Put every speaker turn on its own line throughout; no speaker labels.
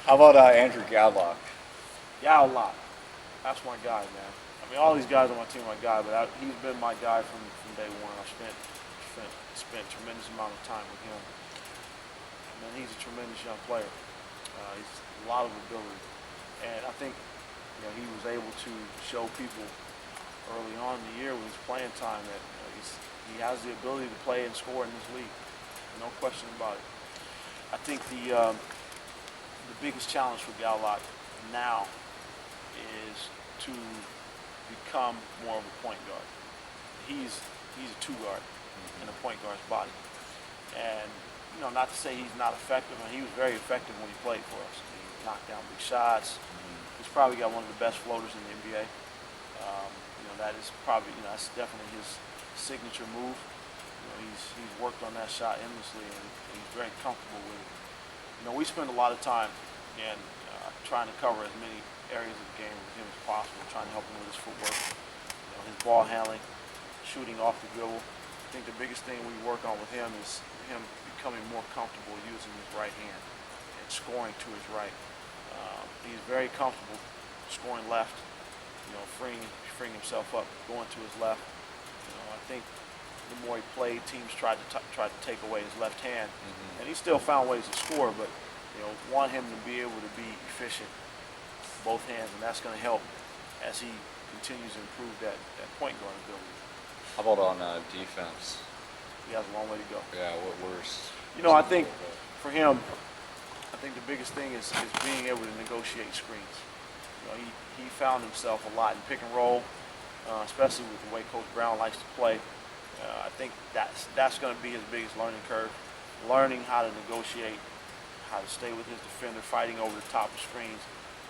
How about Andrew Goudelock?
Goudelock. That's my guy, man. I mean, all these guys on my team are my guy, but he's been my guy from day one. I've spent a tremendous amount of time with him. And he's a tremendous young player. He's a lot of ability, and I think he was able to show people early on in the year with his playing time that he has the ability to play and score in this league. No question about it. I think the biggest challenge for Goudelock now is to become more of a point guard. He's a two guard in a point guard's body, and not to say he's not effective. I mean, he was very effective when he played for us. He knocked down big shots. He's probably got one of the best floaters in the NBA. That is probably that's definitely his signature move. He's worked on that shot endlessly, and he's very comfortable with it. We spend a lot of time and trying to cover as many areas of the game with him as possible, trying to help him with his footwork, his ball handling, shooting off the dribble. I think the biggest thing we work on with him is him becoming more comfortable using his right hand and scoring to his right. He's very comfortable scoring left, freeing himself up, going to his left. I think the more he played, teams tried to take away his left hand, and he still found ways to score. But want him to be able to be efficient, both hands, and that's going to help as he continues to improve that point guard ability.
How about on defense?
He has a long way to go.
Yeah, where's
I think for him, I think the biggest thing is being able to negotiate screens. He found himself a lot in pick and roll, especially with the way Coach Brown likes to play. I think that's going to be his biggest learning curve, learning how to negotiate, how to stay with his defender, fighting over the top of screens.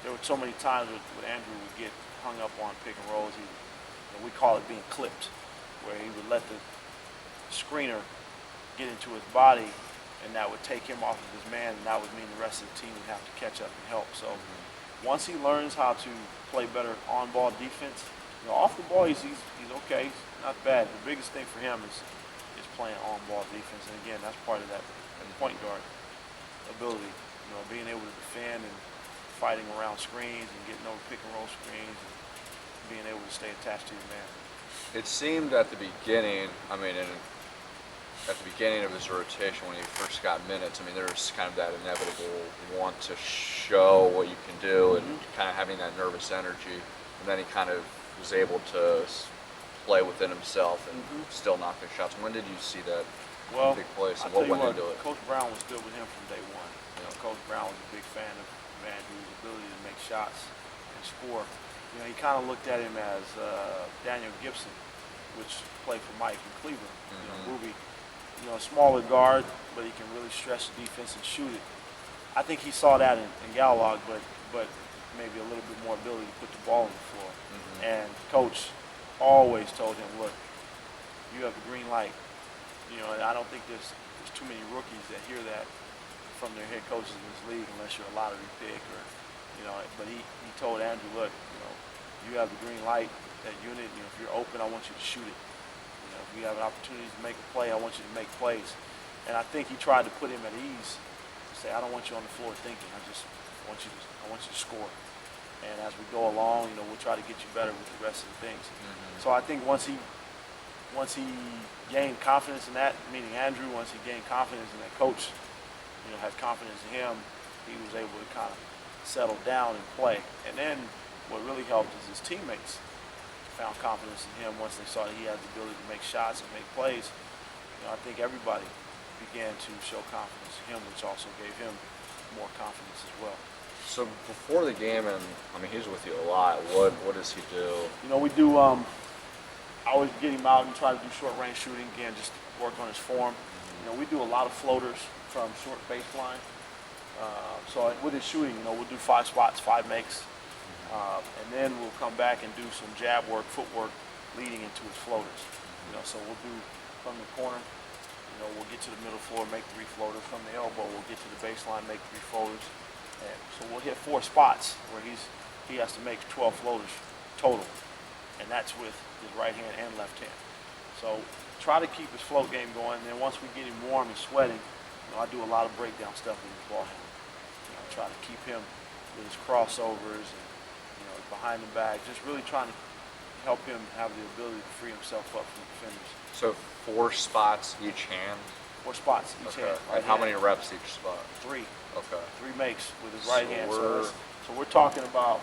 There were so many times with Andrew would get hung up on pick and rolls. We call it being clipped, where he would let the screener get into his body, and that would take him off of his man, and that would mean the rest of the team would have to catch up and help. So once he learns how to play better on-ball defense, off the ball he's okay, he's not bad. The biggest thing for him is playing on-ball defense, and again, that's part of that point guard ability. Being able to defend and fighting around screens and getting over pick and roll screens and being able to stay attached to your man.
It seemed at the beginning, at the beginning of his rotation when he first got minutes, there's kind of that inevitable want to show what you can do and kind of having that nervous energy, and then he kind of was able to play within himself and still knock his shots. When did you see that big place, and what went into it?
Coach Brown was good with him from day one. Coach Brown was a big fan of Andrew's ability to make shots and score. He kind of looked at him as Daniel Gibson, which played for Mike in Cleveland. Ruby, a smaller guard, but he can really stretch the defense and shoot it. I think he saw that in Goudelock, but maybe a little bit more ability to put the ball on the floor. And Coach always told him, look, you have the green light. And I don't think there's too many rookies that hear that from their head coaches in this league, unless you're a lottery pick or, but he told Andrew, look, you have the green light, that unit, if you're open, I want you to shoot it. If you have an opportunity to make a play, I want you to make plays. And I think he tried to put him at ease, to say, I don't want you on the floor thinking, I want you to score. And as we go along, we'll try to get you better with the rest of the things. So I think once he gained confidence in that, meaning Andrew, once he gained confidence in that coach, had confidence in him, he was able to kind of settle down and play. And then what really helped is his teammates found confidence in him once they saw that he had the ability to make shots and make plays. I think everybody began to show confidence in him, which also gave him more confidence as well.
So before the game, and he's with you a lot. What does he do?
We do. I always get him out and try to do short range shooting again, just work on his form. We do a lot of floaters from short baseline. So with his shooting, we'll do 5 spots, 5 makes, and then we'll come back and do some jab work, footwork, leading into his floaters. So we'll do from the corner. We'll get to the middle floor, make 3 floaters. From the elbow, we'll get to the baseline, make 3 floaters. And so we'll hit 4 spots where he has to make 12 floaters total, and that's with his right hand and left hand. So try to keep his float game going. And then once we get him warm and sweating, I do a lot of breakdown stuff with his ball handling. try to keep him with his crossovers and behind the back, just really trying to help him have the ability to free himself up from defenders.
So 4 spots each hand?
4 spots each
Okay.
hand.
And how many reps each spot?
3.
Okay.
3 makes with his right hand.
We're,
So we're talking about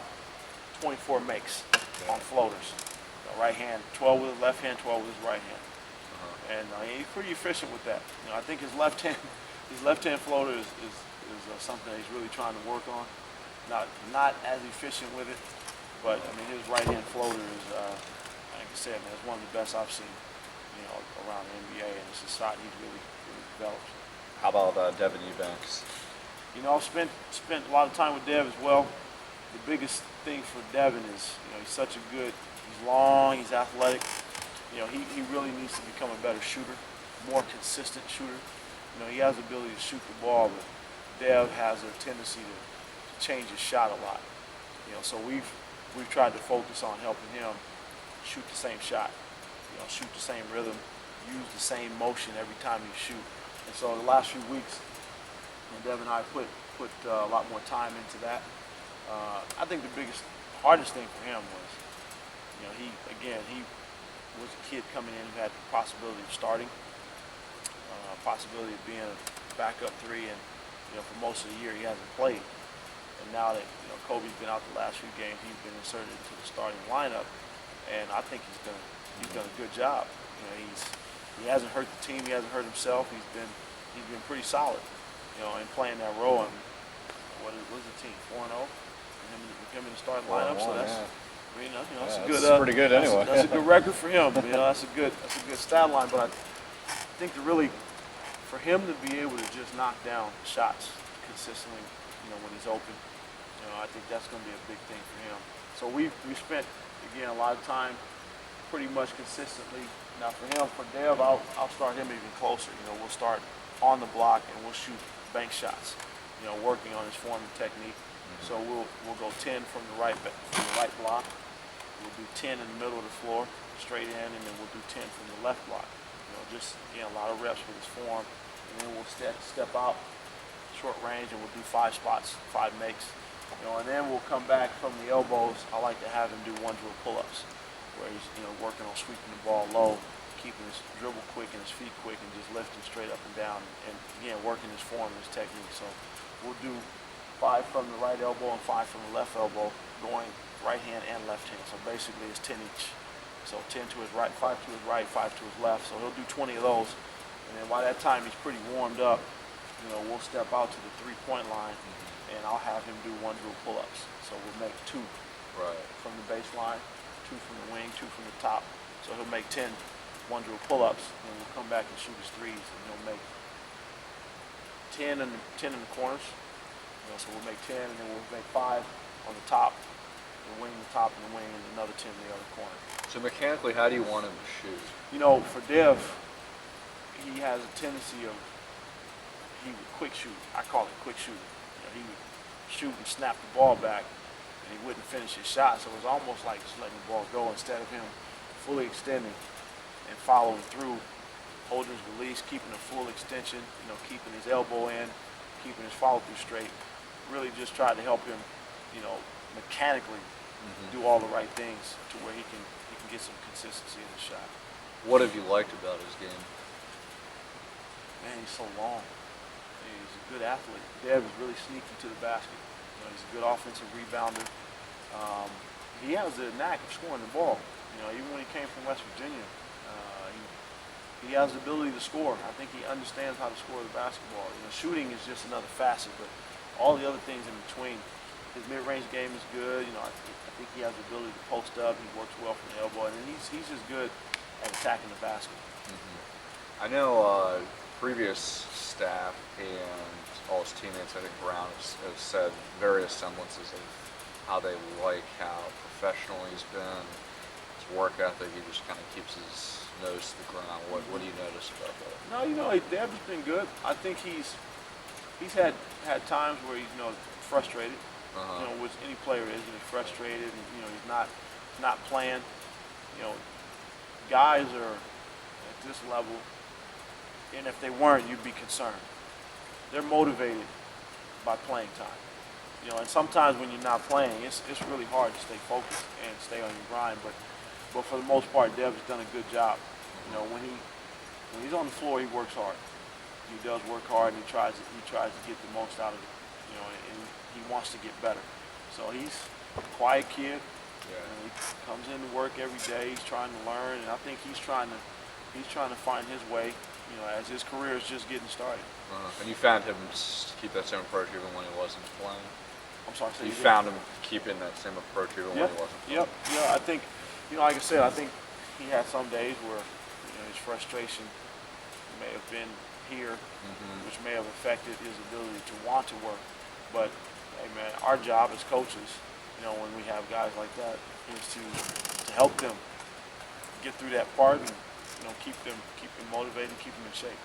24 makes on floaters. Right hand, 12 with his left hand, 12 with his right hand. And he's pretty efficient with that. I think his left hand floater is something that he's really trying to work on. Not as efficient with it, but I mean his right hand floater is, like I said, man, it's one of the best I've seen, around the NBA, and it's a shot he's really developed.
How about Devin Ebanks?
I've spent a lot of time with Dev as well. The biggest thing for Devin is, he's such a good. He's long, he's athletic. He really needs to become a better shooter, more consistent shooter. He has the ability to shoot the ball, but Dev has a tendency to change his shot a lot. So we've tried to focus on helping him shoot the same shot, shoot the same rhythm, use the same motion every time he shoot. And so the last few weeks, Dev and I put a lot more time into that. I think the hardest thing for him was, he was a kid coming in who had the possibility of starting, possibility of being a backup 3, and for most of the year he hasn't played. And now that Kobe's been out the last few games, he's been inserted into the starting lineup, and I think he's done a good job. He hasn't hurt the team, he hasn't hurt himself. He's been pretty solid, in playing that role. And what is the team 4-0? Him in the starting lineup, so that's. That's a good.
That's pretty good anyway.
That's a good record for him. That's a good stat line. But I think for him to be able to just knock down shots consistently, when he's open, I think that's going to be a big thing for him. So we spent a lot of time, pretty much consistently. Now for Dev, I'll start him even closer. We'll start on the block and we'll shoot bank shots. Working on his form and technique. So we'll go 10 from the right block. We'll do 10 in the middle of the floor, straight in, and then we'll do 10 from the left block. Just a lot of reps with his form, and then we'll step out, short range, and we'll do 5 spots, 5 makes. And then we'll come back from the elbows. I like to have him do 1-drill pull-ups, where he's working on sweeping the ball low, keeping his dribble quick and his feet quick, and just lifting straight up and down, and again working his form and his technique. So we'll do 5 from the right elbow and 5 from the left elbow, going right hand and left hand. So basically it's 10 each. So 10 to his right, 5 to his right, 5 to his left. So he'll do 20 of those. And then by that time he's pretty warmed up, we'll step out to the 3-point line, and I'll have him do 1-drill pull-ups. So we'll make 2 from the baseline, 2 from the wing, 2 from the top. So he'll make 10 1-drill pull-ups, and we'll come back and shoot his threes, and he'll make 10 in the corners. So we'll make 10, and then we'll make 5 on the top, the wing, the top, and the wing, and another 10 in the other corner.
So mechanically, how do you want him to shoot?
For Dev, he has a tendency of, he would quick shoot. I call it quick shooting. He would shoot and snap the ball back, and he wouldn't finish his shot. So it was almost like just letting the ball go instead of him fully extending and following through, holding his release, keeping a full extension, keeping his elbow in, keeping his follow-through straight. Really just try to help him, mechanically do all the right things to where he can get some consistency in the shot.
What have you liked about his game?
Man, he's so long. He's a good athlete. Dev is really sneaky to the basket. He's a good offensive rebounder. He has the knack of scoring the ball. Even when he came from West Virginia, he has the ability to score. I think he understands how to score the basketball. Shooting is just another facet, but all the other things in between. His mid-range game is good. I think he has the ability to post up. He works well from the elbow, and he's just good at attacking the basket.
I know previous staff and all his teammates, I think Brown, has said various semblances of how they like how professional he's been, his work ethic. He just kind of keeps his nose to the ground. What do you notice about that?
No, Dev's been good. I think he's had times where he's frustrated. Which any player is, frustrated, and he's not playing. Guys are at this level, and if they weren't, you'd be concerned. They're motivated by playing time. You know, and sometimes when you're not playing, it's really hard to stay focused and stay on your grind. But for the most part, Dev has done a good job. You know, when he's on the floor, he works hard. He does work hard, and he tries to get the most out of it. You know, and he wants to get better. So he's a quiet kid.
Yeah.
He comes in to work every day. He's trying to learn, and I think he's trying to find his way. You know, as his career is just getting started.
And you found him keep that same approach even when he wasn't playing.
I'm sorry.
You found him keeping that same approach even when he wasn't playing.
Yep. Yeah. I think, you know, like I said, I think he had some days where, you know, his frustration may have been here, which may have affected his ability to want to work. But hey, man, our job as coaches, you know, when we have guys like that, is to help them get through that part and, you know, keep them motivated and keep them in shape.